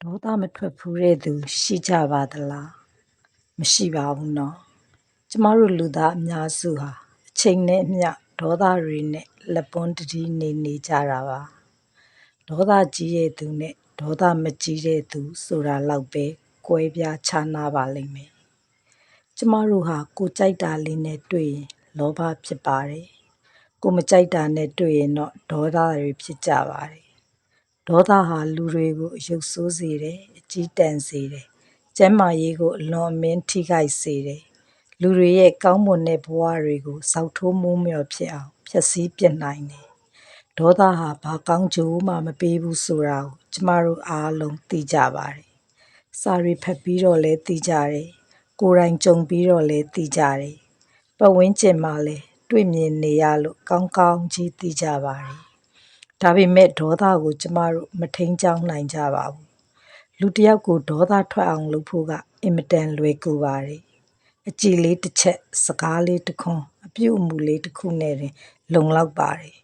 ဒေါသမထွက်ဖူးတဲ့သူရှိကြပါသလားမရှိပါဘူးနော်ကျမတို့လူသားအများစုဟာအချိန်နဲ့အမျှဒေါသတွေနဲ့လက်ပွန်းတတီးနေကြတာပါဒေါသကြီးတဲ့သူနဲ့ဒေါသမကြီးတဲ့သူဆိုတာလောက်ပဲကွဲပြားခြားနားပါလိမ့်မယ်ကျမတို့ဟာကိုကြိုက်တာလေးနဲ့တွေ့ရင်လောဘဖြစ်ပါတယ်ကိုမကြိုက်တာနဲ့တွေ့ရင်တော့ဒေါသတွေဖြစ်ကြပါတယ်ဒေါသဟာလူတွေကိုအယုတ်ဆိုးစေတယ်အကြီးတန်းစေတယ်ကျန်းမာရေးကိုအလွန်အမင်းထိခိုက်စေတယ်လူတွေရဲ့ကောင်းမွန်တဲ့ဘဝတွေကိုစောက်ထိုးမိုးမျှော်ဖြစ်အောင်ဖျက်ဆီးပြစ်နိုင်တယ်ဒေါသဟာဘာကောင်းကျိုးမှမပေးဘူးဆိုတာကိုကျမတို့အားလုံးသိကြပါတယ်စာရီဖတ်ပြီးတော့လည်းသိကြတယ်ကိုယ်တိုင်ကြုံပြီးတော့လည်းသိကြတယ်ပတ်ဝန်းကျင်မှာလည်းတွေ့မြင်နေရလို့ကောင်းကောင်းကြီးသိကြပါတယ်ဒါပေမဲ့ဒေါသကိုကျမတို့မထိန်ချောင်းနိုင်ကြပါဘူးလူတစ်ယောက်ကိုဒေါသထွက်အောင်လုပ်ဖို့ကအင်မတန်လွယ်ကူပါတယ်အကြည်လေးတစ်ချက်စကားလေးတစ်ခွန်းအပြုအမူလေးတစ်ခုနဲ့တင်လုံလောက်ပါတယ်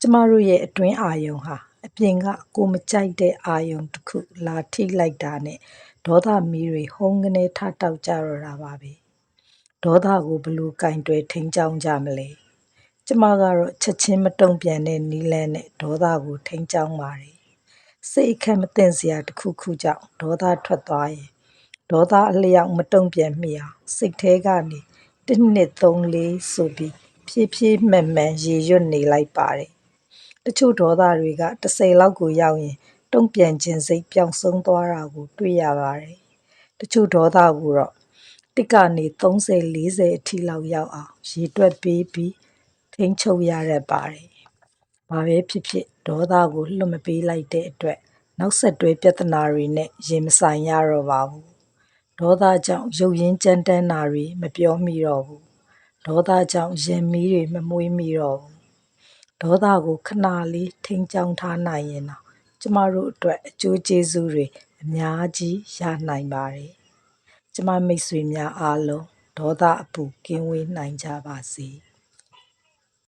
ကျမတို့ရဲ့အတွင်းအာယုံဟာအပြင်ကကိုမကြိုက်တဲ့အာယုံတစ်ခုလာထိလိုက်တာနဲ့ဒေါသမီးတွေဟုံးကနေထတောက်ကြတော့တာပါပဲဒေါသကိုဘလို့ကင်တွယ်ထိန်ချောင်းကြမလဲကျမကတော့ချက်ချင်းမတုံ့ပြန်တဲ့နီးလန်းနဲ့ဒေါသကိုထိန်းချောင်းပါတယ်စိတ်အခက်မသင့်စရာတစ်ခုခုကြောင့်ဒေါသထွက်သွားရင်ဒေါသအလျောက်မတုံ့ပြန်မိအောင်စိတ်ထဲကနေ1 2 3 4ဆိုပြီးဖြည်းဖြည်းမှန်မှန်ရေရွတ်နေလိုက်ပါတယ်တချို့ဒေါသတွေက10လောက်ကိုရောက်ရင်တုံ့ပြန်ခြင်းစိတ်ပျောက်ဆုံးသွားတာကိုတွေ့ရပါတယ်တချို့ဒေါသကိုတော့1ကနေ30 40အထိလောက်ရောက်အောင်ရေတွက်ပေးပြီးထိန်းချုပ်ရတတ်ပါတယ်။ဘာပဲဖြစ်ဖြစ်ဒေါသကိုလွတ်မပေးလိုက်တဲ့အတွက်နောက်ဆက်တွဲပြဿနာတွေနဲ့ရင်မဆိုင်ရတော့ပါဘူး။ဒေါသကြောင့်ရုပ်ရင်းကြမ်းတမ်းတာတွေမပြောမိတော့ဘူး။ဒေါသကြောင့်ရင်မီးတွေမမွေးမိတော့ဘူး။ဒေါသကိုခဏလေးထိန်းချောင်းထားနိုင်ရင်တော့ကျမတို့အတွက်အကျိုးကျေးဇူးတွေအများကြီးရနိုင်ပါတယ်။ကျမမိတ်ဆွေများအားလုံးဒေါသအပူကင်းဝေးနိုင်ကြပါစေ။